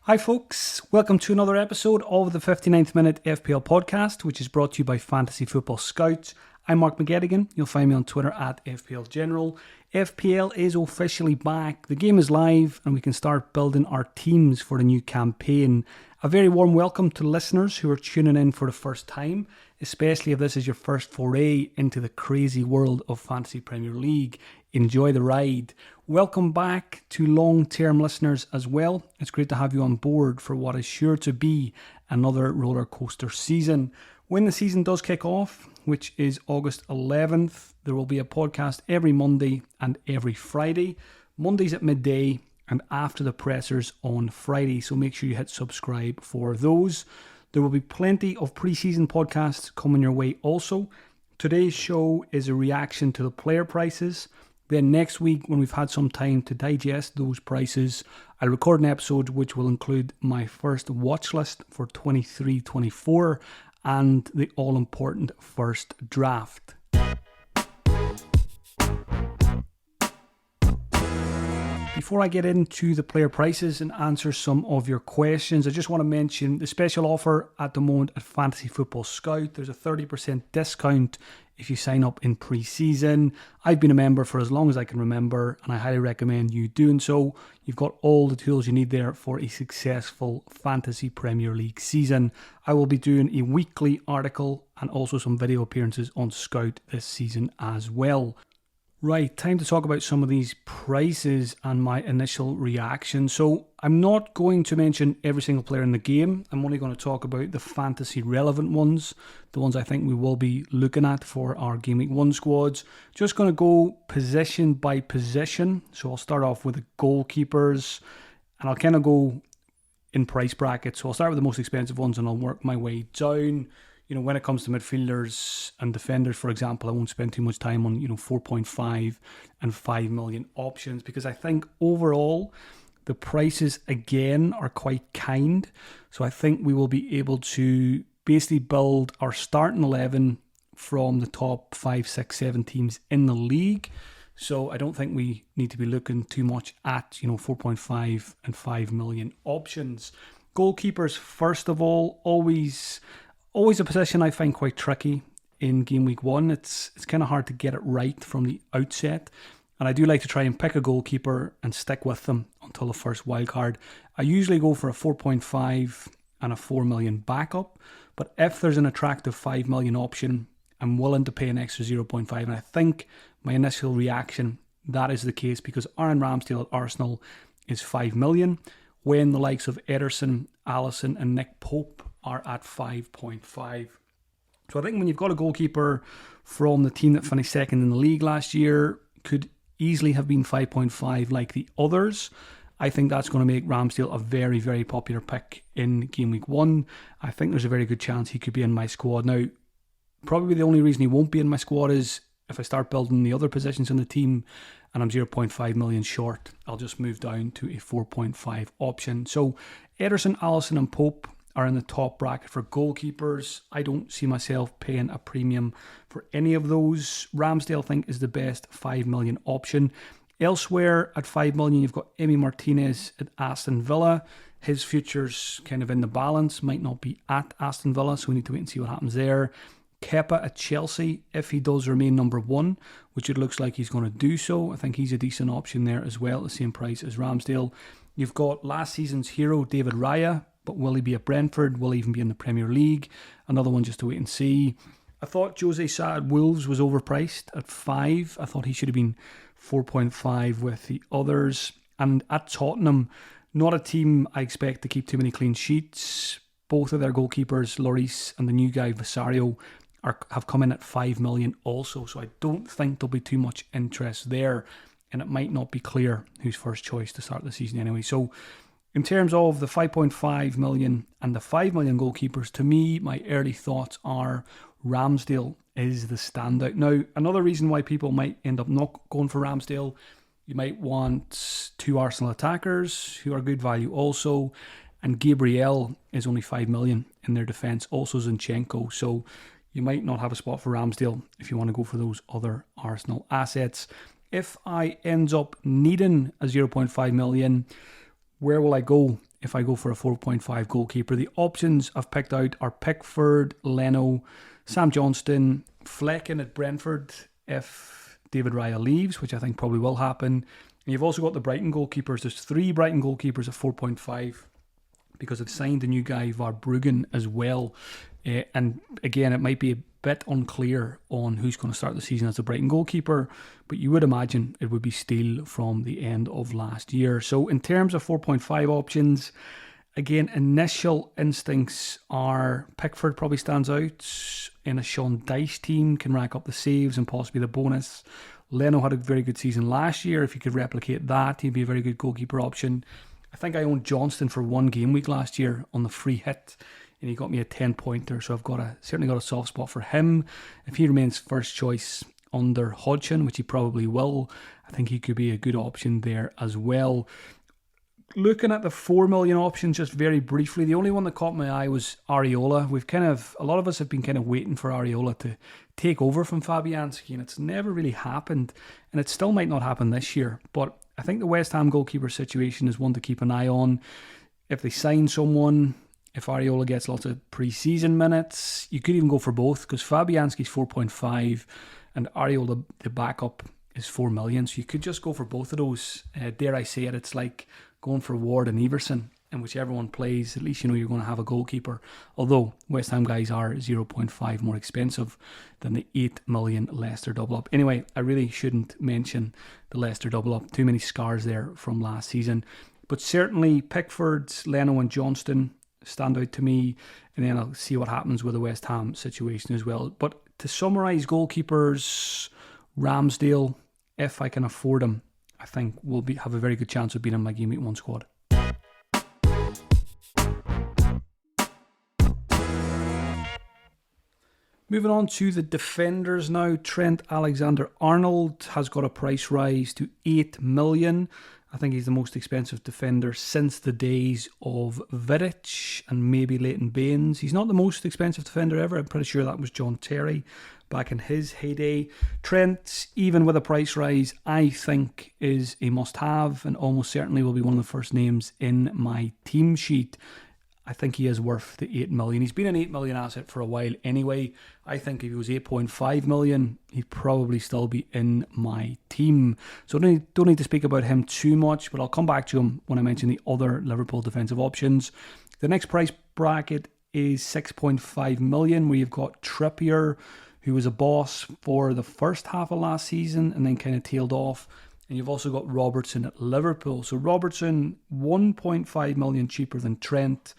Hi folks, welcome to another episode of the 59th Minute FPL Podcast, which is brought to you by Fantasy Football Scout. I'm Mark McGettigan. You'll find me on Twitter at FPL General. FPL is officially back. The game is live and we can start building our teams for the new campaign. A very warm welcome to listeners who are tuning in for the first time, especially if this is your first foray into the crazy world of Fantasy Premier League. Enjoy the ride. Welcome back to long-term listeners as well. It's great to have you on board for what is sure to be another roller coaster season. When the season does kick off, which is August 11th, there will be a podcast every Monday and every Friday. Mondays at midday and after the pressers on Friday. So make sure you hit subscribe for those. There will be plenty of pre-season podcasts coming your way also. Today's show is a reaction to the player prices. Then next week, when we've had some time to digest those prices, I'll record an episode which will include my first watch list for 23-24 and the all-important first draft. Before I get into the player prices and answer some of your questions, I just want to mention the special offer at the moment at Fantasy Football Scout. There's a 30% discount if you sign up in pre-season. I've been a member for as long as I can remember, and I highly recommend you doing so. You've got all the tools you need there for a successful Fantasy Premier League season. I will be doing a weekly article and also some video appearances on Scout this season as well. Right, time to talk about some of these prices and my initial reaction. So I'm not going to mention every single player in the game. I'm only going to talk about the fantasy relevant ones, the ones I think we will be looking at for our Gameweek 1 squads. Just going to go position by position. So I'll start off with the goalkeepers and I'll kind of go in price brackets. So I'll start with the most expensive ones and I'll work my way down. You know, when it comes to midfielders and defenders, for example, I won't spend too much time on, 4.5 and 5 million options because I think overall the prices again are quite kind. So I think we will be able to basically build our starting 11 from the top 5, 6, 7 teams in the league. So I don't think we need to be looking too much at, 4.5 and 5 million options. Goalkeepers, first of all, always a position I find quite tricky in Game Week 1. It's kind of hard to get it right from the outset. And I do like to try and pick a goalkeeper and stick with them until the first wildcard. I usually go for a 4.5 and a 4 million backup. But if there's an attractive 5 million option, I'm willing to pay an extra 0.5. And I think my initial reaction, that is the case because Aaron Ramsdale at Arsenal is 5 million when the likes of Ederson, Alisson and Nick Pope are at 5.5. So I think when you've got a goalkeeper from the team that finished second in the league last year, could easily have been 5.5 like the others. I think that's going to make Ramsdale a very, very popular pick in Game Week 1. I think there's a very good chance he could be in my squad. Now, probably the only reason he won't be in my squad is if I start building the other positions in the team and I'm 0.5 million short, I'll just move down to a 4.5 option. So Ederson, Alisson and Pope are in the top bracket for goalkeepers. I don't see myself paying a premium for any of those. Ramsdale, I think, is the best 5 million option. Elsewhere at 5 million, you've got Emi Martinez at Aston Villa. His future's kind of in the balance, might not be at Aston Villa, so we need to wait and see what happens there. Kepa at Chelsea, if he does remain number 1, which it looks like he's going to do so, I think he's a decent option there as well, at the same price as Ramsdale. You've got last season's hero, David Raya, but will he be at Brentford? Will he even be in the Premier League? Another one just to wait and see. I thought Jose Sa at Wolves was overpriced at 5. I thought he should have been 4.5 with the others. And at Tottenham, not a team I expect to keep too many clean sheets. Both of their goalkeepers, Lloris and the new guy, Visario, have come in at 5 million also. So I don't think there'll be too much interest there. And it might not be clear who's first choice to start the season anyway. So in terms of the 5.5 million and the 5 million goalkeepers, to me, my early thoughts are Ramsdale is the standout. Now, another reason why people might end up not going for Ramsdale, you might want 2 Arsenal attackers who are good value also, and Gabriel is only 5 million in their defence, also Zinchenko. So you might not have a spot for Ramsdale if you want to go for those other Arsenal assets. If I end up needing a 0.5 million, where will I go if I go for a 4.5 goalkeeper. The options I've picked out are Pickford, Leno, Sam Johnston, Flecken at Brentford if David Raya leaves, which I think probably will happen. And you've also got the Brighton goalkeepers. There's 3 Brighton goalkeepers at 4.5 because they've signed a new guy, Verbruggen, as well. And again, it might be a bit unclear on who's going to start the season as the Brighton goalkeeper, but you would imagine it would be Steele from the end of last year. So in terms of 4.5 options, again, initial instincts are Pickford probably stands out in a Sean Dyche team, can rack up the saves and possibly the bonus. Leno had a very good season last year. If he could replicate that, he'd be a very good goalkeeper option. I think I owned Johnston for 1 game week last year on the free hit, and he got me a 10-pointer, so I've certainly got a soft spot for him. If he remains first choice under Hodgson, which he probably will, I think he could be a good option there as well. Looking at the 4 million options just very briefly, the only one that caught my eye was Areola. A lot of us have been kind of waiting for Areola to take over from Fabianski, and it's never really happened, and it still might not happen this year. But I think the West Ham goalkeeper situation is one to keep an eye on. If they sign someone, if Areola gets lots of pre-season minutes, you could even go for both, because Fabianski's 4.5 and Areola, the backup, is 4 million. So you could just go for both of those. Dare I say it, it's like going for Ward and Everson, and whichever one plays, at least you know you're going to have a goalkeeper. Although West Ham guys are 0.5 more expensive than the 8 million Leicester double up. Anyway, I really shouldn't mention the Leicester double up. Too many scars there from last season. But certainly Pickford, Leno and Johnston stand out to me, and then I'll see what happens with the West Ham situation as well. But to summarise goalkeepers, Ramsdale, if I can afford him, I think we'll have a very good chance of beating my Game Week 1 squad. Moving on to the defenders now. Trent Alexander-Arnold has got a price rise to 8 million. I think he's the most expensive defender since the days of Vidic and maybe Leighton Baines. He's not the most expensive defender ever. I'm pretty sure that was John Terry back in his heyday. Trent, even with a price rise, I think is a must-have and almost certainly will be one of the first names in my team sheet. I think he is worth the 8 million. He's been an 8 million asset for a while anyway. I think if he was 8.5 million, he'd probably still be in my team. So I don't need to speak about him too much, but I'll come back to him when I mention the other Liverpool defensive options. The next price bracket is 6.5 million, where you've got Trippier, who was a boss for the first half of last season and then kind of tailed off. And you've also got Robertson at Liverpool. So Robertson, 1.5 million cheaper than Trent.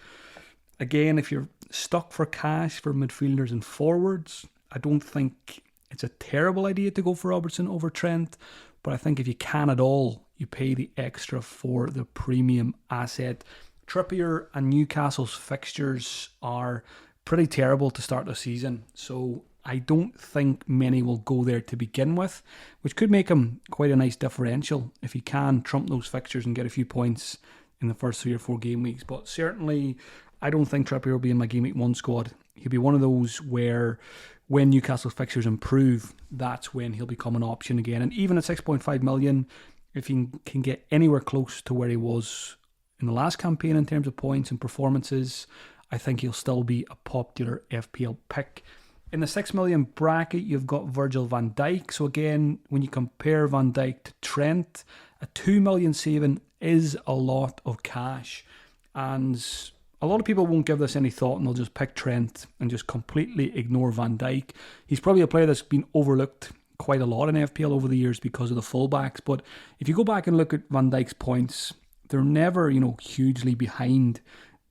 Again, if you're stuck for cash for midfielders and forwards, I don't think it's a terrible idea to go for Robertson over Trent. But I think if you can at all, you pay the extra for the premium asset. Trippier and Newcastle's fixtures are pretty terrible to start the season. So I don't think many will go there to begin with, which could make him quite a nice differential if he can trump those fixtures and get a few points in the first 3 or 4 game weeks. But certainly, I don't think Trippier will be in my Game Week 1 squad. He'll be one of those where when Newcastle's fixtures improve, that's when he'll become an option again. And even at 6.5 million, if he can get anywhere close to where he was in the last campaign in terms of points and performances, I think he'll still be a popular FPL pick. In the 6 million bracket, you've got Virgil van Dijk. So again, when you compare Van Dijk to Trent, a 2 million saving is a lot of cash. And a lot of people won't give this any thought and they'll just pick Trent and just completely ignore Van Dijk. He's probably a player that's been overlooked quite a lot in FPL over the years because of the fullbacks. But if you go back and look at Van Dijk's points, they're never, hugely behind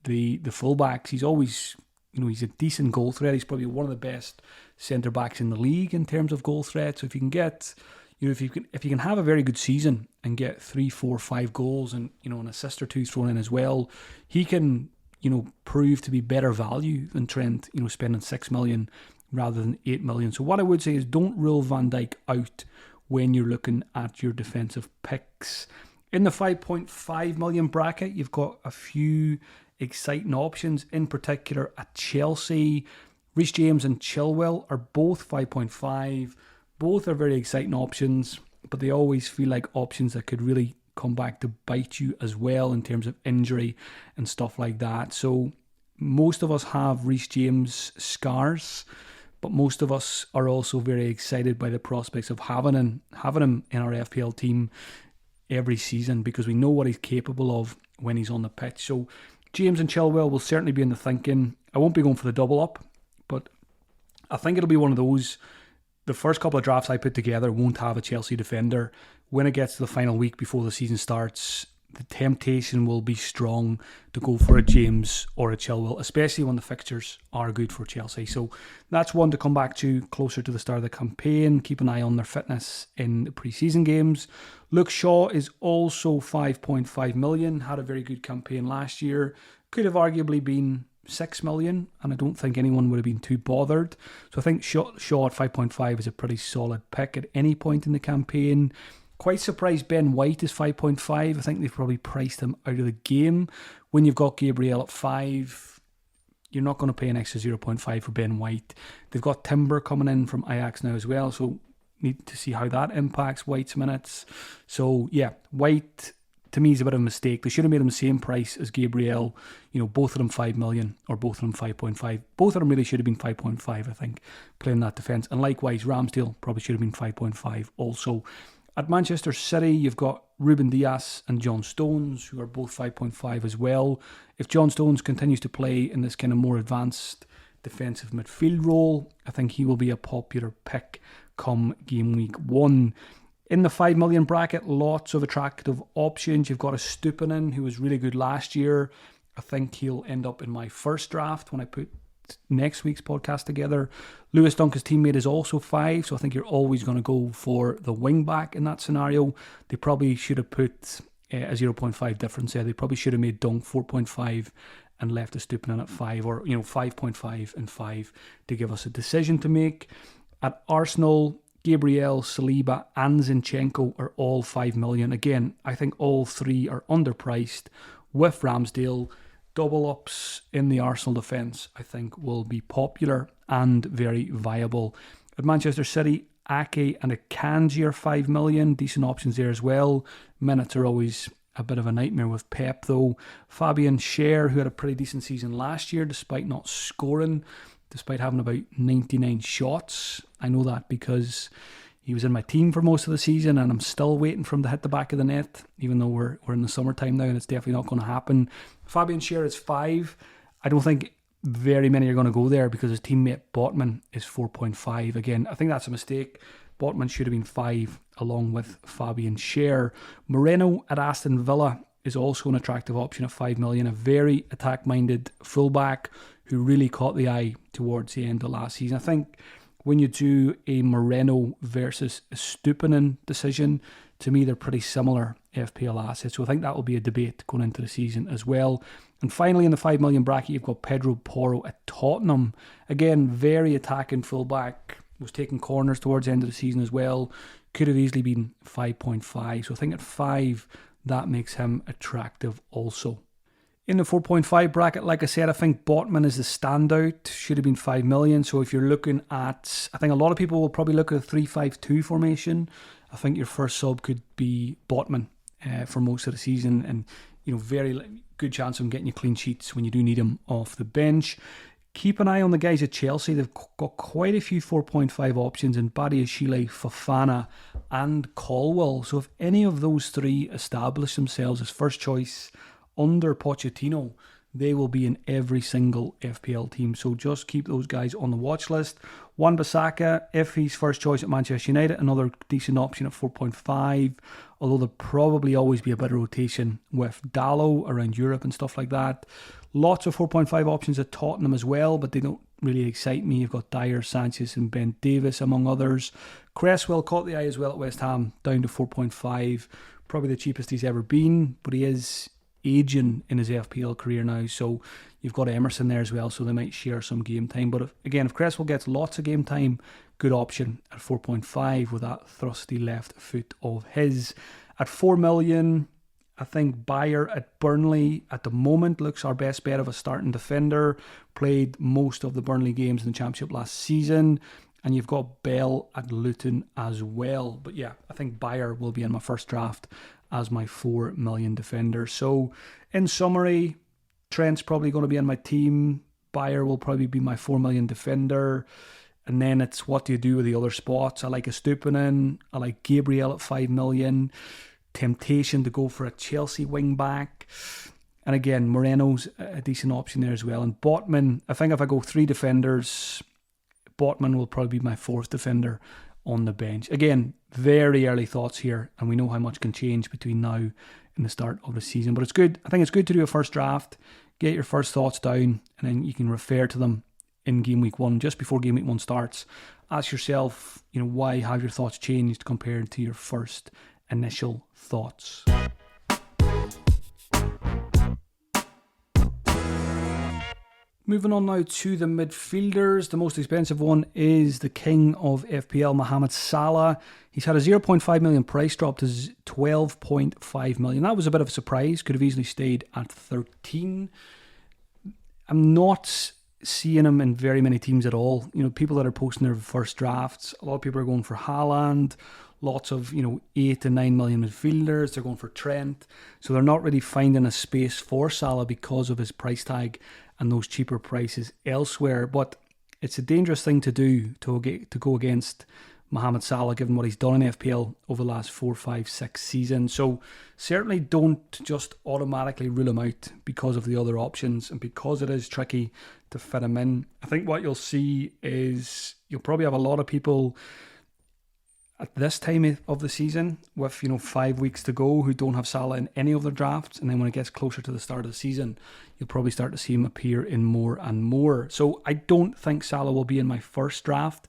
the fullbacks. He's always, he's a decent goal threat. He's probably one of the best centre backs in the league in terms of goal threat. So if you can get, if you can have a very good season and get 3, 4, 5 goals and an assist or 2 thrown in as well, he can prove to be better value than Trent. Spending 6 million rather than 8 million. So what I would say is don't rule Van Dijk out when you're looking at your defensive picks. In the 5.5 million bracket, you've got a few exciting options, in particular at Chelsea. Reece James and Chilwell are both 5.5. Both are very exciting options, but they always feel like options that could really come back to bite you as well in terms of injury and stuff like that. So most of us have Reece James scars, but most of us are also very excited by the prospects of having him in our FPL team every season, because we know what he's capable of when he's on the pitch. So James and Chilwell will certainly be in the thinking. I won't be going for the double up, but I think it'll be one of those. The first couple of drafts I put together won't have a Chelsea defender. When it gets to the final week before the season starts, the temptation will be strong to go for a James or a Chilwell, especially when the fixtures are good for Chelsea. So that's one to come back to closer to the start of the campaign. Keep an eye on their fitness in the pre-season games. Luke Shaw is also 5.5 million, had a very good campaign last year. Could have arguably been 6 million, and I don't think anyone would have been too bothered. So I think Shaw at 5.5 is a pretty solid pick at any point in the campaign. Quite surprised Ben White is 5.5. I think they've probably priced him out of the game. When you've got Gabriel at 5, you're not going to pay an extra 0.5 for Ben White. They've got Timber coming in from Ajax now as well, so need to see how that impacts White's minutes. So yeah, White to me is a bit of a mistake. They should have made him the same price as Gabriel. Both of them 5 million or both of them 5.5. Both of them really should have been 5.5, I think, playing that defence. And likewise, Ramsdale probably should have been 5.5 also. At Manchester City, you've got Ruben Dias and John Stones, who are both 5.5 as well. If John Stones continues to play in this kind of more advanced defensive midfield role, I think he will be a popular pick come game week 1. In the 5 million bracket, lots of attractive options. You've got a Stupinan, who was really good last year. I think he'll end up in my first draft when I put next week's podcast together. Lewis Dunk's teammate is also 5, so I think you're always going to go for the wing back in that scenario. They probably should have put a 0.5 difference there. They probably should have made Dunk 4.5 and left a Stupinan at 5, or 5.5 and 5 to give us a decision to make. At Arsenal, Gabriel, Saliba and Zinchenko are all 5 million. Again, I think all three are underpriced. With Ramsdale, double ups in the Arsenal defence, I think, will be popular and very viable. At Manchester City, Ake and Akanji are 5 million. Decent options there as well. Minutes are always a bit of a nightmare with Pep, though. Fabian Schär, who had a pretty decent season last year despite not scoring, despite having about 99 shots. I know that because he was in my team for most of the season, and I'm still waiting for him to hit the back of the net, even though we're in the summertime now and it's definitely not going to happen. Fabian Schär is 5. I don't think very many are going to go there because his teammate Botman is 4.5. Again, I think that's a mistake. Botman should have been 5 along with Fabian Schär. Moreno at Aston Villa is also an attractive option at 5 million. A very attack-minded fullback who really caught the eye towards the end of last season. I think when you do a Moreno versus a Stupinan decision, to me they're pretty similar FPL assets. So I think that will be a debate going into the season as well. And finally, in the 5 million bracket, you've got Pedro Porro at Tottenham. Again, very attacking fullback. Was taking corners towards the end of the season as well. Could have easily been 5.5. So I think at 5, that makes him attractive also. In the 4.5 bracket, like I said, I think Botman is the standout. Should have been 5 million. So if you're looking at, I think a lot of people will probably look at a 3-5-2 formation. I think your first sub could be Botman for most of the season, and very good chance of getting you clean sheets when you do need him off the bench. Keep an eye on the guys at Chelsea. They've got quite a few 4.5 options in Badiashile, Fofana and Colwill. So if any of those three establish themselves as first choice under Pochettino, they will be in every single FPL team. So just keep those guys on the watch list. Wan-Bissaka, if he's first choice at Manchester United, another decent option at 4.5. Although there'll probably always be a bit of rotation with Dalot around Europe and stuff like that. Lots of 4.5 options at Tottenham as well, but they don't really excite me. You've got Dyer, Sanchez and Ben Davis among others. Cresswell caught the eye as well at West Ham, down to 4.5. Probably the cheapest he's ever been, but he is aging in his FPL career now, so you've got Emerson there as well, so they might share some game time. But if Cresswell gets lots of game time, good option at 4.5 with that thrusty left foot of his. At 4 million, I think Bayer at Burnley at the moment looks our best bet of a starting defender. Played most of the Burnley games in the Championship last season. And you've got Bell at Luton as well. But yeah, I think Bayer will be in my first draft as my 4 million defender. So in summary, Trent's probably going to be on my team. Bayer will probably be my 4 million defender. And then it's what do you do with the other spots? I like Estupinan. I like Gabriel at 5 million. Temptation to go for a Chelsea wing back. And again, Moreno's a decent option there as well. And Botman, I think if I go 3 defenders, Botman will probably be my 4th defender on the bench. Again, very early thoughts here, and we know how much can change between now and the start of the season. But it's good. I think it's good to do a first draft, get your first thoughts down, and then you can refer to them in game week 1, just before game week 1 starts. Ask yourself, why have your thoughts changed compared to your first initial thoughts? Moving on now to the midfielders. The most expensive one is the king of FPL, Mohamed Salah. He's had a 0.5 million price drop to 12.5 million. That was a bit of a surprise. Could have easily stayed at 13. I'm not seeing him in very many teams at all. People that are posting their first drafts, a lot of people are going for Haaland. Lots of, 8 to 9 million midfielders. They're going for Trent. So they're not really finding a space for Salah because of his price tag and those cheaper prices elsewhere. But it's a dangerous thing to do to go against Mohamed Salah, given what he's done in FPL over the last 4, 5, 6 seasons. So certainly don't just automatically rule him out because of the other options and because it is tricky to fit him in. I think what you'll see is you'll probably have a lot of people at this time of the season with 5 weeks to go who don't have Salah in any of their drafts, and then when it gets closer to the start of the season you'll probably start to see him appear in more and more. So I don't think Salah will be in my first draft,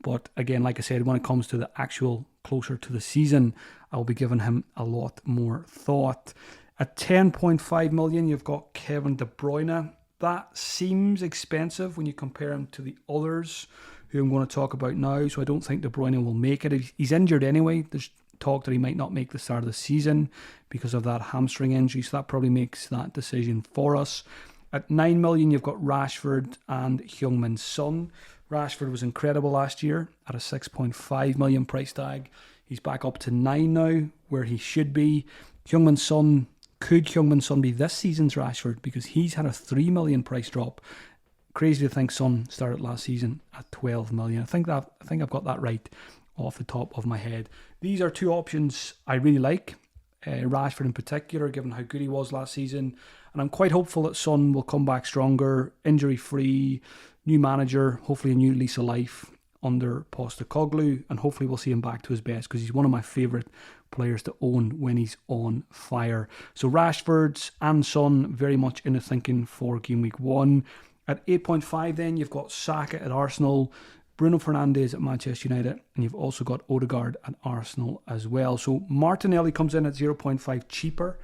but again, like I said, when it comes to the actual closer to the season, I'll be giving him a lot more thought. At 10.5 million you've got Kevin De Bruyne. That seems expensive when you compare him to the others who I'm going to talk about now, so I don't think De Bruyne will make it. He's injured anyway. There's talk that he might not make the start of the season because of that hamstring injury, so that probably makes that decision for us. At 9 million, you've got Rashford and Heung-min Son. Rashford was incredible last year at a 6.5 million price tag. He's back up to 9 now, where he should be. Heung-min Son, could Heung-min Son be this season's Rashford? Because he's had a 3 million price drop. Crazy to think Son started last season at 12 million. I think I've got that right off the top of my head. These are 2 options I really like. Rashford in particular, given how good he was last season. And I'm quite hopeful that Son will come back stronger, injury-free, new manager, hopefully a new lease of life under Postecoglou. And hopefully we'll see him back to his best because he's one of my favourite players to own when he's on fire. So Rashford and Son very much in the thinking for game week 1. At 8.5 then, you've got Saka at Arsenal, Bruno Fernandes at Manchester United, and you've also got Odegaard at Arsenal as well. So Martinelli comes in at 0.5 cheaper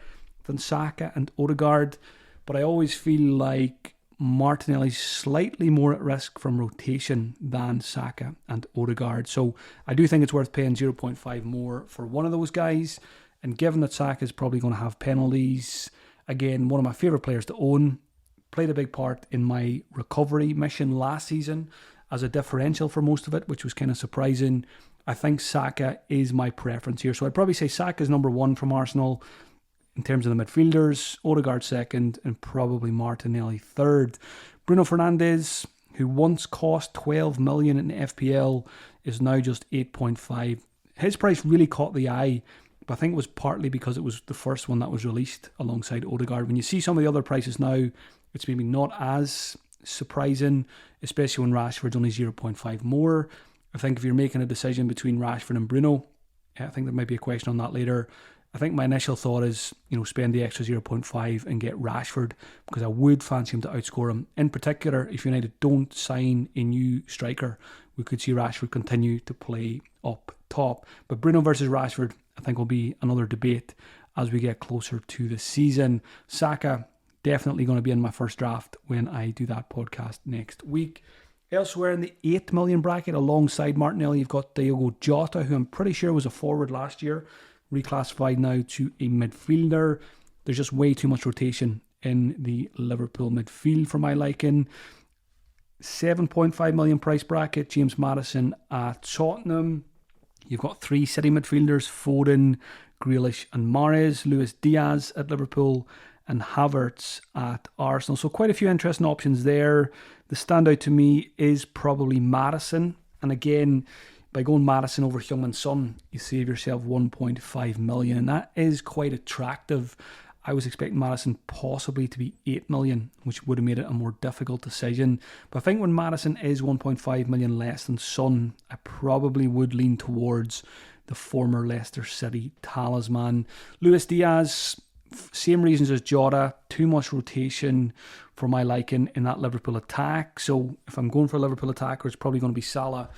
than Saka and Odegaard, but I always feel like Martinelli's slightly more at risk from rotation than Saka and Odegaard. So I do think it's worth paying 0.5 more for one of those guys, and given that Saka is probably going to have penalties, again, one of my favourite players to own, played a big part in my recovery mission last season as a differential for most of it, which was kind of surprising. I think Saka is my preference here. So I'd probably say Saka is number 1 from Arsenal in terms of the midfielders, Odegaard second, and probably Martinelli third. Bruno Fernandes, who once cost 12 million in FPL, is now just 8.5. His price really caught the eye, but I think it was partly because it was the first one that was released alongside Odegaard. When you see some of the other prices now, it's maybe not as surprising, especially when Rashford's only 0.5 more. I think if you're making a decision between Rashford and Bruno, I think there might be a question on that later. I think my initial thought is, spend the extra 0.5 and get Rashford because I would fancy him to outscore him. In particular, if United don't sign a new striker, we could see Rashford continue to play up top. But Bruno versus Rashford, I think, will be another debate as we get closer to the season. Saka, definitely going to be in my first draft when I do that podcast next week. Elsewhere in the 8 million bracket, alongside Martinelli, you've got Diogo Jota, who I'm pretty sure was a forward last year, reclassified now to a midfielder. There's just way too much rotation in the Liverpool midfield for my liking. 7.5 million price bracket, James Maddison at Tottenham. You've got 3 City midfielders, Foden, Grealish and Mahrez, Luis Diaz at Liverpool, and Havertz at Arsenal. So quite a few interesting options there. The standout to me is probably Maddison. And again, by going Maddison over Heung-min Son, you save yourself 1.5 million. And that is quite attractive. I was expecting Maddison possibly to be 8 million, which would have made it a more difficult decision. But I think when Maddison is 1.5 million less than Son, I probably would lean towards the former Leicester City talisman. Luis Diaz, same reasons as Jota, too much rotation for my liking in that Liverpool attack. So if I'm going for a Liverpool attacker, it's probably going to be Salah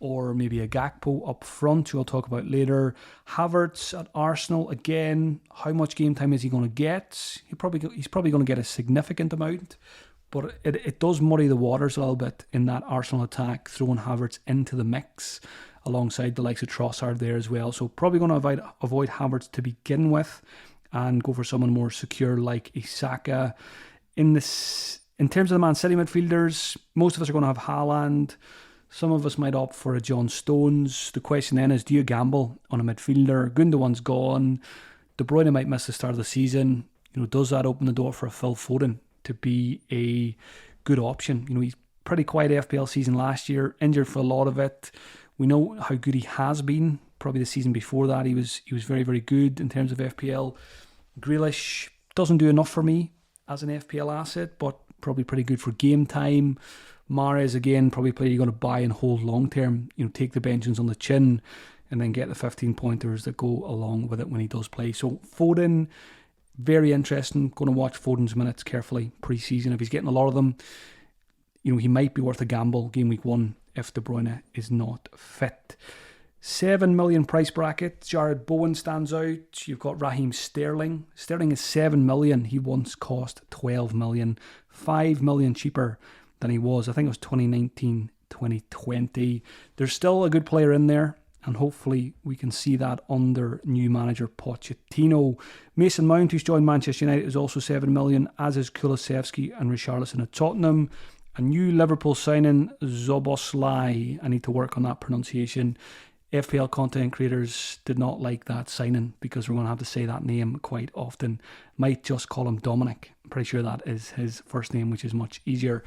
or maybe a Gakpo up front, who I'll talk about later. Havertz at Arsenal, again, how much game time is he going to get? He's probably going to get a significant amount, but it does muddy the waters a little bit in that Arsenal attack, throwing Havertz into the mix alongside the likes of Trossard there as well. So probably going to avoid Havertz to begin with and go for someone more secure like Isaka. In terms of the Man City midfielders, most of us are going to have Haaland. Some of us might opt for a John Stones. The question then is, do you gamble on a midfielder? Gundogan's gone. De Bruyne might miss the start of the season. Does that open the door for a Phil Foden to be a good option? He's pretty quiet FPL season last year, injured for a lot of it. We know how good he has been. Probably the season before that, he was very, very good in terms of FPL. Grealish doesn't do enough for me as an FPL asset, but probably pretty good for game time. Mahrez, again, probably a player you're going to buy and hold long term. Take the benchings on the chin and then get the 15 pointers that go along with it when he does play. So Foden, very interesting. Going to watch Foden's minutes carefully pre-season. If he's getting a lot of them, he might be worth a gamble game week 1 if De Bruyne is not fit. 7 million price bracket. Jared Bowen stands out. You've got Raheem Sterling. Sterling is 7 million. He once cost 12 million. 5 million cheaper than he was. I think it was 2019, 2020. There's still a good player in there, and hopefully we can see that under new manager Pochettino. Mason Mount, who's joined Manchester United, is also 7 million, as is Kulusevski and Richarlison at Tottenham. A new Liverpool signing, Zoboslai. I need to work on that pronunciation. FPL content creators did not like that signing because we're going to have to say that name quite often. Might just call him Dominic. I'm pretty sure that is his first name, which is much easier.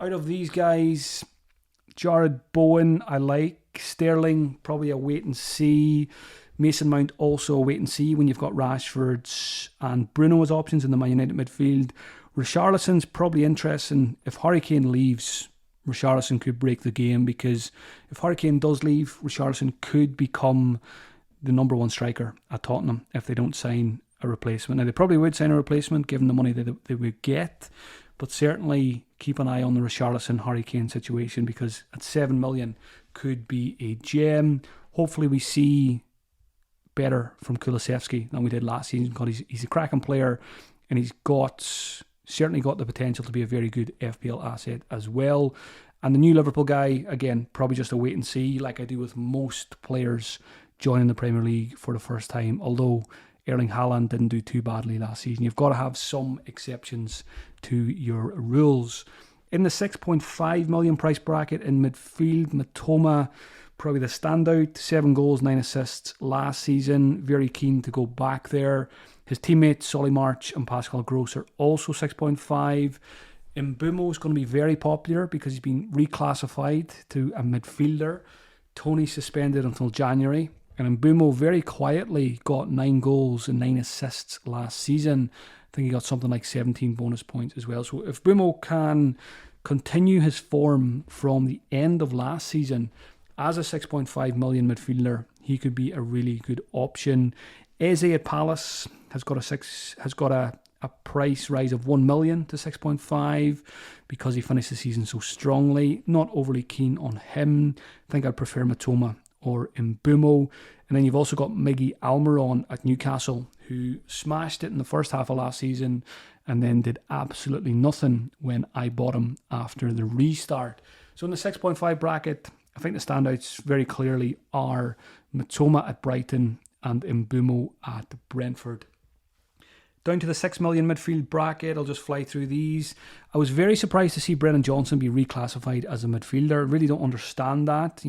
Out of these guys, Jared Bowen, I like. Sterling, probably a wait and see. Mason Mount, also a wait and see when you've got Rashford and Bruno as options in the Man United midfield. Richarlison's probably interesting. If Harry Kane leaves, Richarlison could break the game, because if Harry Kane does leave, Richarlison could become the number 1 striker at Tottenham if they don't sign a replacement. Now, they probably would sign a replacement given the money that they would get, but certainly keep an eye on the Richarlison Harry Kane situation, because at 7 million could be a gem. Hopefully we see better from Kulusevski than we did last season, because he's a cracking player and he's certainly got the potential to be a very good FPL asset as well. And the new Liverpool guy, again, probably just a wait and see, like I do with most players joining the Premier League for the first time, although Erling Haaland didn't do too badly last season. You've got to have some exceptions to your rules. In the 6.5 million price bracket in midfield, Mitoma, probably the standout. 7 goals, 9 assists last season. Very keen to go back there. His teammates, Solly March and Pascal Gross, are also 6.5. Mbeumo is going to be very popular because he's been reclassified to a midfielder. Tony suspended until January. And Mbeumo very quietly got 9 goals and 9 assists last season. I think he got something like 17 bonus points as well. So if Mbeumo can continue his form from the end of last season as a 6.5 million midfielder, he could be a really good option. Eze at Palace has got a price rise of 1 million to 6.5 because he finished the season so strongly. Not overly keen on him. I think I'd prefer Mitoma or Mbeumo. And then you've also got Miggy Almiron at Newcastle, who smashed it in the first half of last season and then did absolutely nothing when I bought him after the restart. So in the 6.5 bracket, I think the standouts very clearly are Mitoma at Brighton and Mbeumo at Brentford. Down to the 6 million midfield bracket, I'll just fly through these. I was very surprised to see Brennan Johnson be reclassified as a midfielder. I really don't understand that.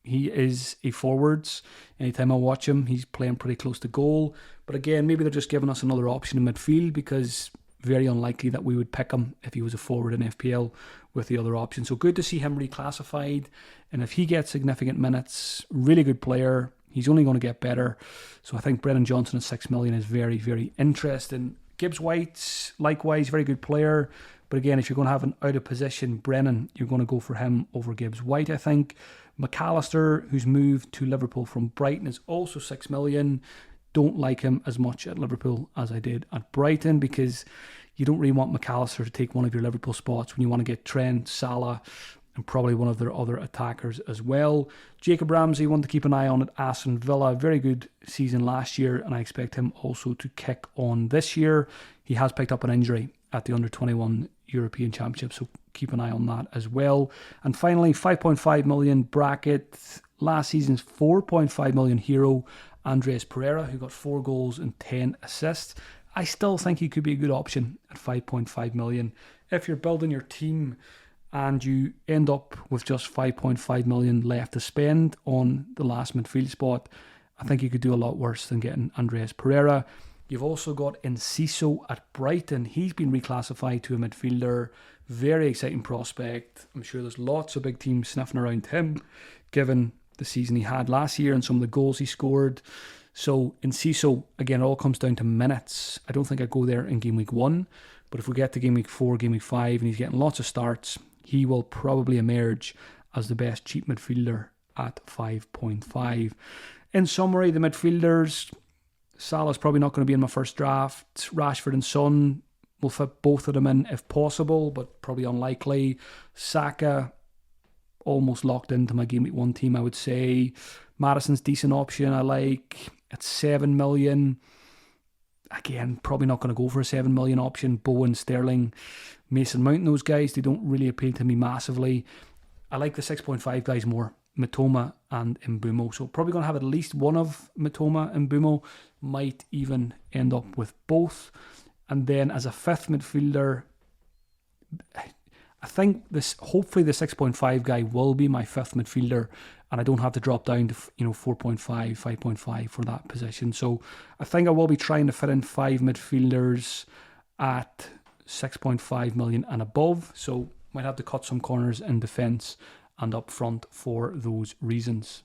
he is a forwards. Anytime I watch him, he's playing pretty close to goal. But again, maybe they're just giving us another option in midfield, because very unlikely that we would pick him if he was a forward in FPL with the other option. So good to see him reclassified. And if he gets significant minutes, really good player. He's only going to get better. So I think Brennan Johnson at 6 million is very, very interesting. Gibbs White, likewise, very good player. But again, if you're going to have an out of position Brennan, you're going to go for him over Gibbs White, I think. McAllister, who's moved to Liverpool from Brighton, is also 6 million. Don't like him as much at Liverpool as I did at Brighton, because you don't really want McAllister to take one of your Liverpool spots when you want to get Trent, Salah, and probably one of their other attackers as well. Jacob Ramsey, one to keep an eye on at Aston Villa. Very good season last year, and I expect him also to kick on this year. He has picked up an injury at the Under-21 European Championship, so keep an eye on that as well. And finally, 5.5 million bracket. Last season's 4.5 million hero, Andreas Pereira, who got 4 goals and 10 assists. I still think he could be a good option at 5.5 million. If you're building your team and you end up with just 5.5 million left to spend on the last midfield spot, I think you could do a lot worse than getting Andreas Pereira. You've also got Enciso at Brighton. He's been reclassified to a midfielder. Very exciting prospect. I'm sure there's lots of big teams sniffing around him, given the season he had last year and some of the goals he scored. So Enciso, again, it all comes down to minutes. I don't think I'd go there in game week 1, but if we get to game week 4, game week 5, and he's getting lots of starts, he will probably emerge as the best cheap midfielder at 5.5. In summary, the midfielders, Salah's probably not going to be in my first draft. Rashford and Son will fit both of them in if possible, but probably unlikely. Saka, almost locked into my game week 1 team, I would say. Madison's decent option, I like. At 7 million, again, probably not going to go for a 7 million option. Bowen, Sterling, Mason Mount, those guys, they don't really appeal to me massively. I like the 6.5 guys more, Mitoma and Mbeumo. So probably going to have at least one of Mitoma and Mbeumo. Might even end up with both. And then as a fifth midfielder, I think hopefully the 6.5 guy will be my fifth midfielder, and I don't have to drop down to 4.5, 5.5 for that position. So I think I will be trying to fit in 5 midfielders at 6.5 million and above. So might have to cut some corners in defence and up front for those reasons.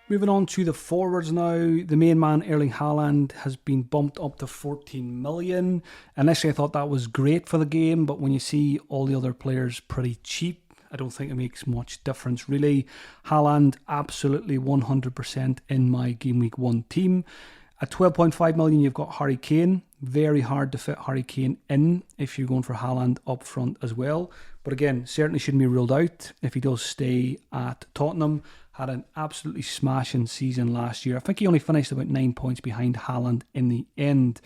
Moving on to the forwards now. The main man, Erling Haaland, has been bumped up to 14 million. Initially, I thought that was great for the game, but when you see all the other players pretty cheap, I don't think it makes much difference, really. Haaland, absolutely 100% in my Game Week 1 team. At 12.5 million, you've got Harry Kane. Very hard to fit Harry Kane in if you're going for Haaland up front as well. But again, certainly shouldn't be ruled out if he does stay at Tottenham. Had an absolutely smashing season last year. I think he only finished about 9 points behind Haaland in the end.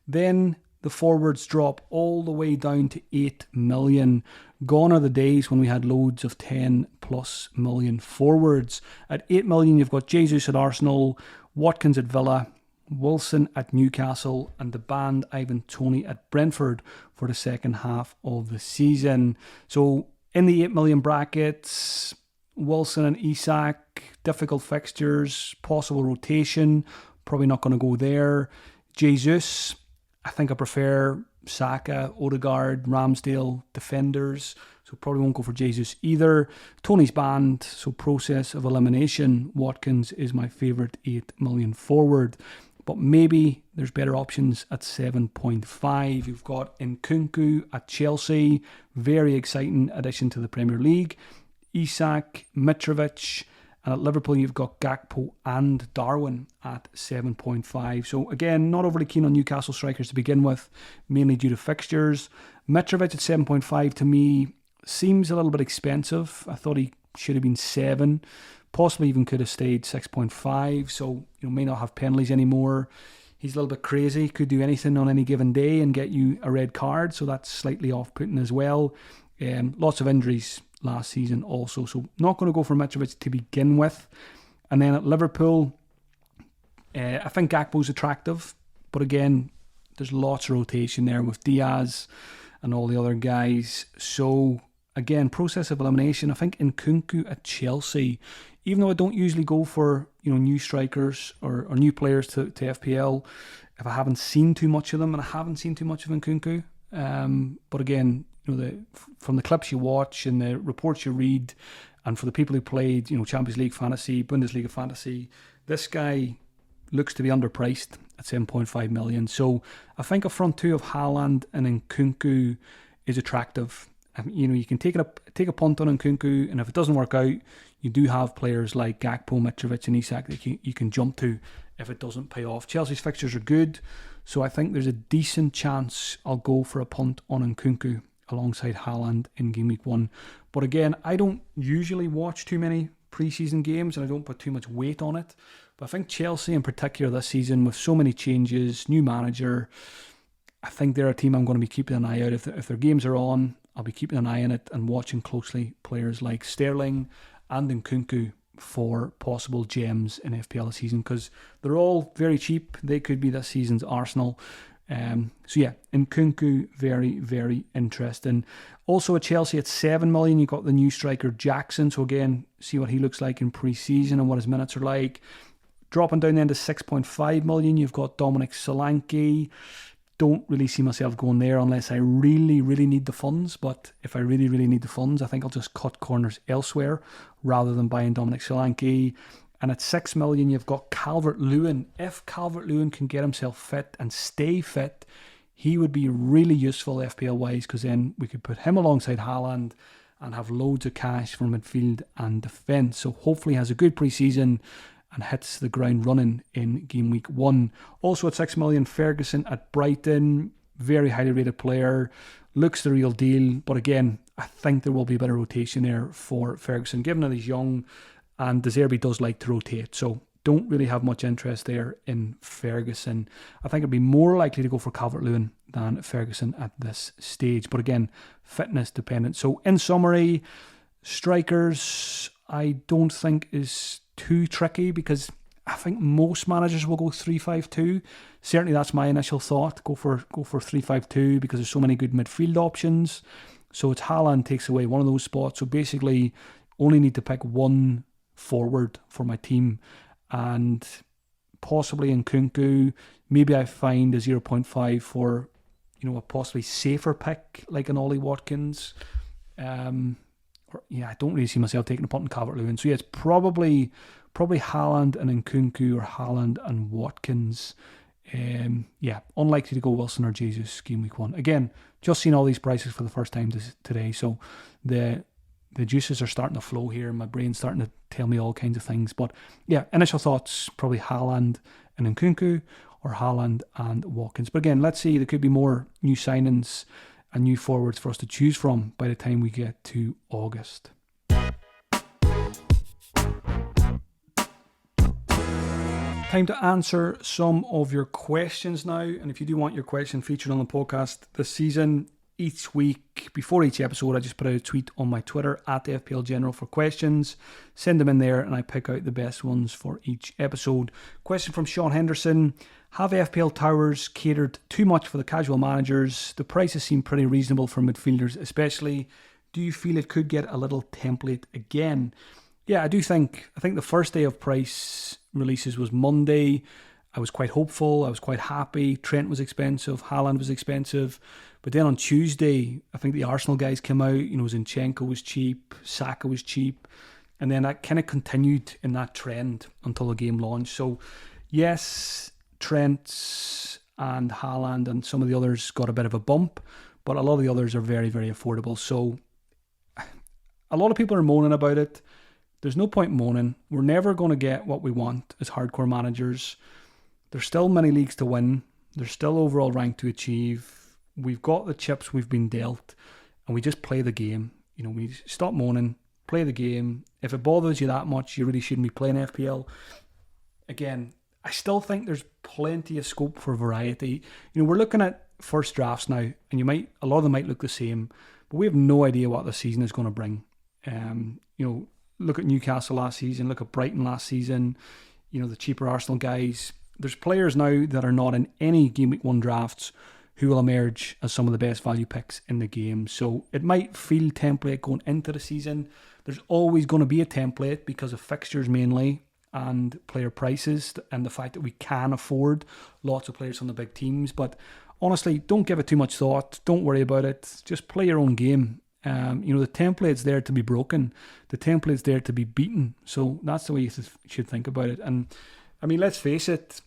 Then the forwards drop all the way down to 8 million. Gone are the days when we had loads of 10 plus million forwards. At 8 million, you've got Jesus at Arsenal, Watkins at Villa, Wilson at Newcastle, and the banned Ivan Toney at Brentford for the second half of the season. So in the 8 million brackets, Wilson and Isak, difficult fixtures, possible rotation, probably not going to go there. Jesus, I think I prefer Saka, Odegaard, Ramsdale, defenders, so probably won't go for Jesus either. Tony's banned, so process of elimination. Watkins is my favourite 8 million forward, but maybe there's better options at 7.5. You've got Nkunku at Chelsea, very exciting addition to the Premier League. Isak, Mitrovic, and at Liverpool you've got Gakpo and Darwin at 7.5. So again, not overly keen on Newcastle strikers to begin with, mainly due to fixtures. Mitrovic at 7.5 to me seems a little bit expensive. I thought he should have been 7, possibly even could have stayed 6.5. So may not have penalties anymore. He's a little bit crazy, could do anything on any given day and get you a red card, so that's slightly off-putting as well. Lots of injuries last season also, so not going to go for Mitrovic to begin with. And then at Liverpool, I think Gakpo's attractive, but again, there's lots of rotation there with Diaz and all the other guys. So again, process of elimination. I think Nkunku at Chelsea, even though I don't usually go for new strikers or new players to FPL, if I haven't seen too much of them, and I haven't seen too much of Nkunku. But again, from the clips you watch and the reports you read, and for the people who played, Champions League fantasy, Bundesliga fantasy, this guy looks to be underpriced at 7.5 million. So I think a front two of Haaland and Nkunku is attractive. You can take a punt on Nkunku, and if it doesn't work out, you do have players like Gakpo, Mitrovic and Isak that you can jump to if it doesn't pay off. Chelsea's fixtures are good, so I think there's a decent chance I'll go for a punt on Nkunku alongside Haaland in Game Week 1. But again, I don't usually watch too many pre-season games and I don't put too much weight on it. But I think Chelsea in particular this season, with so many changes, new manager, I think they're a team I'm going to be keeping an eye out. If their games are on, I'll be keeping an eye on it and watching closely players like Sterling and Nkunku for possible gems in FPL this season, because they're all very cheap. They could be this season's Arsenal. So yeah, Nkunku, very, very interesting. Also at Chelsea at 7 million, you've got the new striker Jackson. So again, see what he looks like in pre-season and what his minutes are like. Dropping down then to 6.5 million, you've got Dominic Solanke. Don't really see myself going there unless I really, really need the funds. But if I really, really need the funds, I think I'll just cut corners elsewhere rather than buying Dominic Solanke. And at 6 million, you've got Calvert-Lewin. If Calvert-Lewin can get himself fit and stay fit, he would be really useful FPL-wise, because then we could put him alongside Haaland and have loads of cash for midfield and defence. So hopefully he has a good pre-season and hits the ground running in Game Week 1. Also at 6 million, Ferguson at Brighton. Very highly rated player. Looks the real deal. But again, I think there will be a bit of rotation there for Ferguson, given that he's young. And De Zerbi does like to rotate, so don't really have much interest there in Ferguson. I think it'd be more likely to go for Calvert-Lewin than Ferguson at this stage. But again, fitness dependent. So in summary, strikers I don't think is too tricky, because I think most managers will go 3-5-2. Certainly that's my initial thought. Go for 3-5-2 because there's so many good midfield options. So it's Haaland takes away one of those spots. So basically only need to pick one forward for my team, and possibly Nkunku. Maybe I find a 0.5 for a possibly safer pick like an Ollie Watkins. I don't really see myself taking a punt on Calvert-Lewin. So yeah, it's probably Haaland and Nkunku or Haaland and Watkins. Unlikely to go Wilson or Jesus Game Week 1. Again, just seen all these prices for the first time today, so the juices are starting to flow here. My brain's starting to tell me all kinds of things. But yeah, initial thoughts, probably Haaland and Nkunku or Haaland and Watkins. But again, let's see, there could be more new signings and new forwards for us to choose from by the time we get to August. Time to answer some of your questions now. And if you do want your question featured on the podcast this season, each week, before each episode, I just put out a tweet on my Twitter at the FPL General for questions. Send them in there and I pick out the best ones for each episode. Question from Sean Henderson. Have FPL towers catered too much for the casual managers? The prices seem pretty reasonable for midfielders especially. Do you feel it could get a little template again? Yeah, I do think. I think the first day of price releases was Monday. I was quite hopeful. I was quite happy. Trent was expensive. Haaland was expensive. But then on Tuesday, I think the Arsenal guys came out. Zinchenko was cheap. Saka was cheap. And then that kind of continued in that trend until the game launched. So, yes, Trent and Haaland and some of the others got a bit of a bump. But a lot of the others are very, very affordable. So, a lot of people are moaning about it. There's no point moaning. We're never going to get what we want as hardcore managers. There's still many leagues to win. There's still overall rank to achieve. We've got the chips we've been dealt, and we just play the game. We stop moaning, play the game. If it bothers you that much, you really shouldn't be playing FPL. Again, I still think there's plenty of scope for variety. We're looking at first drafts now, and a lot of them might look the same, but we have no idea what the season is going to bring. Look at Newcastle last season, look at Brighton last season, the cheaper Arsenal guys. There's players now that are not in any Game Week 1 drafts who will emerge as some of the best value picks in the game. So it might feel template going into the season. There's always going to be a template because of fixtures mainly and player prices and the fact that we can afford lots of players from the big teams. But honestly, don't give it too much thought. Don't worry about it. Just play your own game. The template's there to be broken. The template's there to be beaten. So that's the way you should think about it. And I mean, let's face it,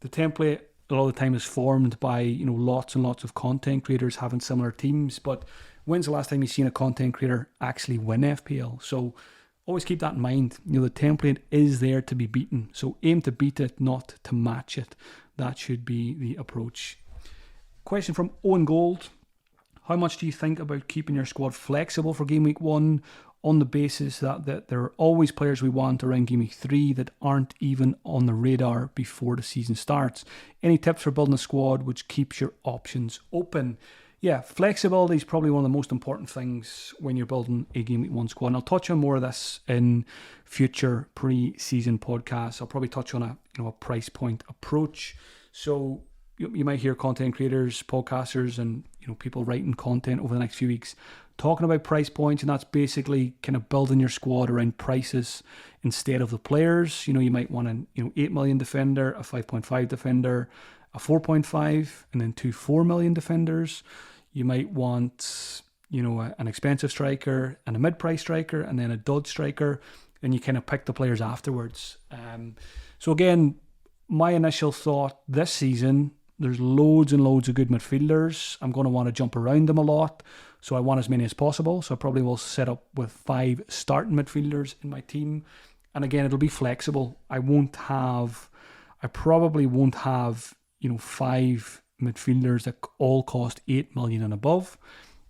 the template a lot of the time is formed by, lots and lots of content creators having similar teams. But when's the last time you've seen a content creator actually win FPL? So always keep that in mind. The template is there to be beaten. So aim to beat it, not to match it. That should be the approach. Question from Owen Gold. How much do you think about keeping your squad flexible for Game Week 1 on the basis that there are always players we want around Game Week 3 that aren't even on the radar before the season starts? Any tips for building a squad which keeps your options open? Yeah, flexibility is probably one of the most important things when you're building a Game Week 1 squad. And I'll touch on more of this in future pre-season podcasts. I'll probably touch on a price point approach. So you might hear content creators, podcasters, and people writing content over the next few weeks talking about price points, and that's basically kind of building your squad around prices instead of the players. You might want an 8 million defender, a 5.5 defender, a 4.5, and then 2 4 million defenders. You might want an expensive striker and a mid-price striker, and then a dud striker, and you kind of pick the players afterwards. So again, my initial thought this season, there's loads and loads of good midfielders. I'm going to want to jump around them a lot. So I want as many as possible. So I probably will set up with 5 starting midfielders in my team. And again, it'll be flexible. I probably won't have 5 midfielders that all cost 8 million and above.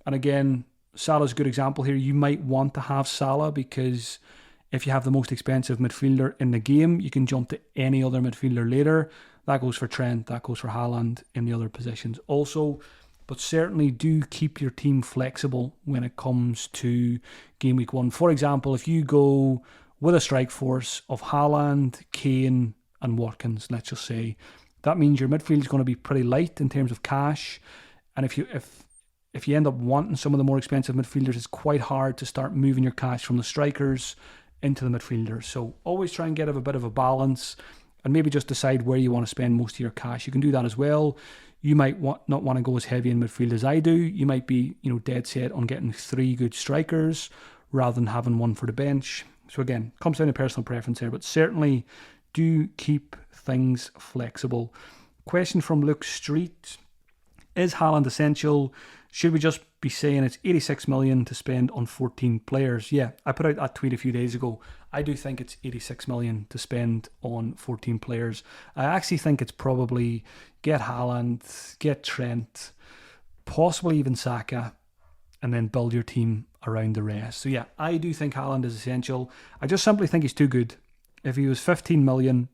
And again, Salah's a good example here. You might want to have Salah because if you have the most expensive midfielder in the game, you can jump to any other midfielder later. That goes for Trent, that goes for Haaland in the other positions also. But certainly do keep your team flexible when it comes to Game Week 1. For example, if you go with a strike force of Haaland, Kane and Watkins, let's just say, that means your midfield is going to be pretty light in terms of cash. And if you end up wanting some of the more expensive midfielders, it's quite hard to start moving your cash from the strikers into the midfielders. So always try and get a bit of a balance and maybe just decide where you want to spend most of your cash. You can do that as well. You might not want to go as heavy in midfield as I do. You might be, dead set on getting 3 good strikers rather than having one for the bench. So again, comes down to personal preference here, but certainly do keep things flexible. Question from Luke Street. Is Haaland essential? Should we just be saying it's 86 million to spend on 14 players? Yeah, I put out that tweet a few days ago. I do think it's 86 million to spend on 14 players. I actually think it's probably get Haaland, get Trent, possibly even Saka, and then build your team around the rest. So yeah, I do think Haaland is essential. I just simply think he's too good. If he was 15 million,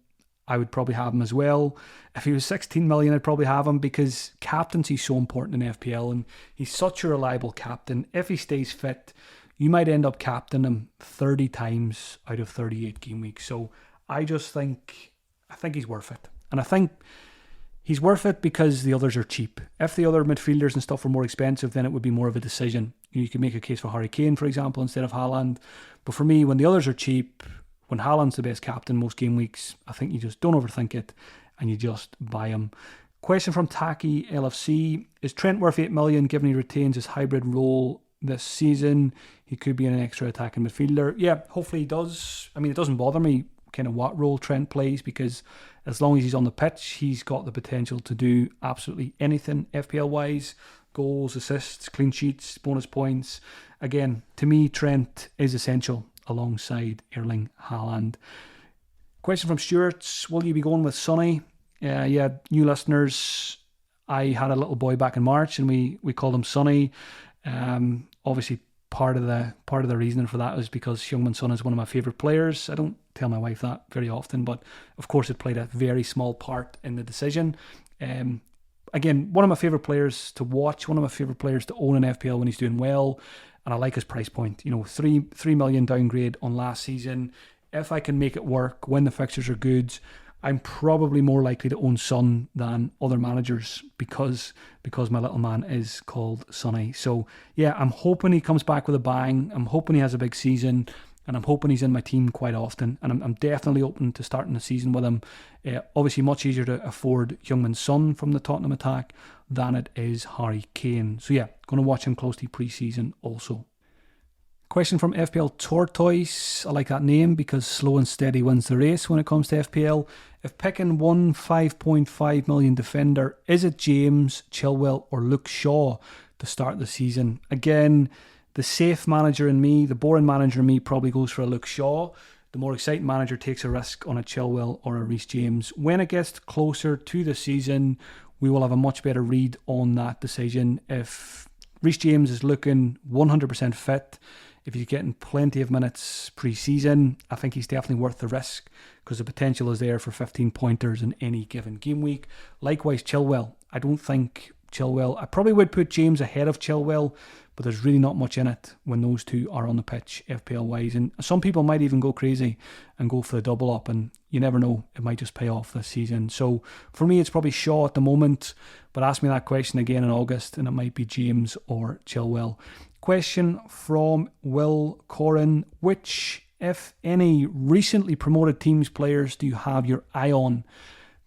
I would probably have him as well. If he was 16 million, I'd probably have him because captaincy is so important in FPL and he's such a reliable captain. If he stays fit, you might end up captaining him 30 times out of 38 game weeks. So I think he's worth it. And I think he's worth it because the others are cheap. If the other midfielders and stuff were more expensive, then it would be more of a decision. You could make a case for Harry Kane, for example, instead of Haaland. But for me, when the others are cheap, when Haaland's the best captain most game weeks, I think you just don't overthink it and you just buy him. Question from Taki LFC. Is Trent worth 8 million given he retains his hybrid role this season? He could be an extra attacking midfielder. Yeah, hopefully he does. I mean, it doesn't bother me kind of what role Trent plays because as long as he's on the pitch, he's got the potential to do absolutely anything FPL-wise. Goals, assists, clean sheets, bonus points. Again, to me, Trent is essential alongside Erling Haaland. Question from Stuart. Will you be going with Sonny? Yeah, new listeners, I had a little boy back in March and we called him Sonny. Obviously, part of the reasoning for that is because Heung-min Son is one of my favourite players. I don't tell my wife that very often, but of course it played a very small part in the decision. Again, one of my favourite players to watch, one of my favourite players to own in FPL when he's doing well, and I like his price point. 3 million downgrade on last season. If I can make it work when the fixtures are good, I'm probably more likely to own Son than other managers because my little man is called Sonny. So yeah, I'm hoping he comes back with a bang. I'm hoping he has a big season, and I'm hoping he's in my team quite often. And I'm definitely open to starting the season with him. Obviously, much easier to afford Heung-min Son from the Tottenham attack than it is Harry Kane. So yeah, going to watch him closely pre-season also. Question from FPL Tortoise. I like that name because slow and steady wins the race when it comes to FPL. If picking one 5.5 million defender, is it James, Chilwell or Luke Shaw to start the season? Again, the safe manager in me, the boring manager in me probably goes for a Luke Shaw. The more exciting manager takes a risk on a Chilwell or a Reece James. When it gets closer to the season, we will have a much better read on that decision. If Reece James is looking 100% fit, if he's getting plenty of minutes pre-season, I think he's definitely worth the risk because the potential is there for 15 pointers in any given game week. Likewise, Chilwell. I don't think Chilwell... I probably would put James ahead of Chilwell, but there's really not much in it when those two are on the pitch, FPL-wise. And some people might even go crazy and go for the double-up, and you never know. It might just pay off this season. So for me, it's probably Shaw at the moment, but ask me that question again in August, and it might be James or Chilwell. Question from Will Corrin. Which, if any, recently promoted teams players do you have your eye on?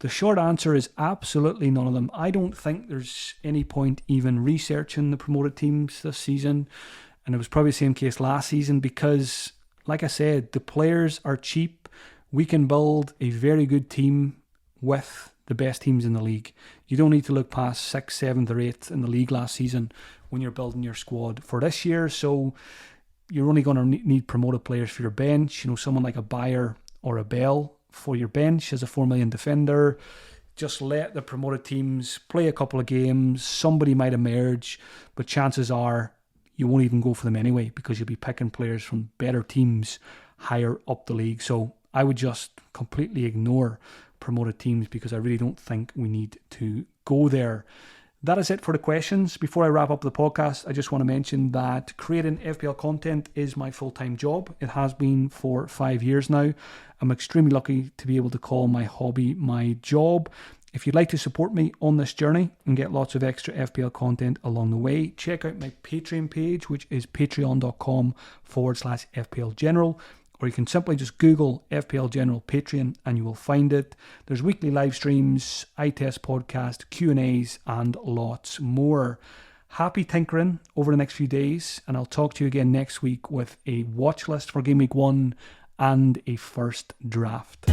The short answer is absolutely none of them. I don't think there's any point even researching the promoted teams this season. And it was probably the same case last season because, like I said, the players are cheap. We can build a very good team with the best teams in the league. You don't need to look past 6th, 7th or 8th in the league last season when you're building your squad for this year. So you're only going to need promoted players for your bench. You know, someone like a Bayer or a Bell for your bench as a 4 million defender. Just let the promoted teams play a couple of games. Somebody might emerge, but chances are you won't even go for them anyway because you'll be picking players from better teams higher up the league. So I would just completely ignore promoted teams because I really don't think we need to go there. That is it for the questions. Before I wrap up the podcast, I just want to mention that creating FPL content is my full-time job. It has been for 5 years now. I'm extremely lucky to be able to call my hobby my job. If you'd like to support me on this journey and get lots of extra FPL content along the way, check out my Patreon page, which is patreon.com/FPL General. Or you can simply just Google FPL General Patreon and you will find it. There's weekly live streams, eye test podcast, Q&As and lots more. Happy tinkering over the next few days, and I'll talk to you again next week with a watch list for Game Week 1 and a first draft.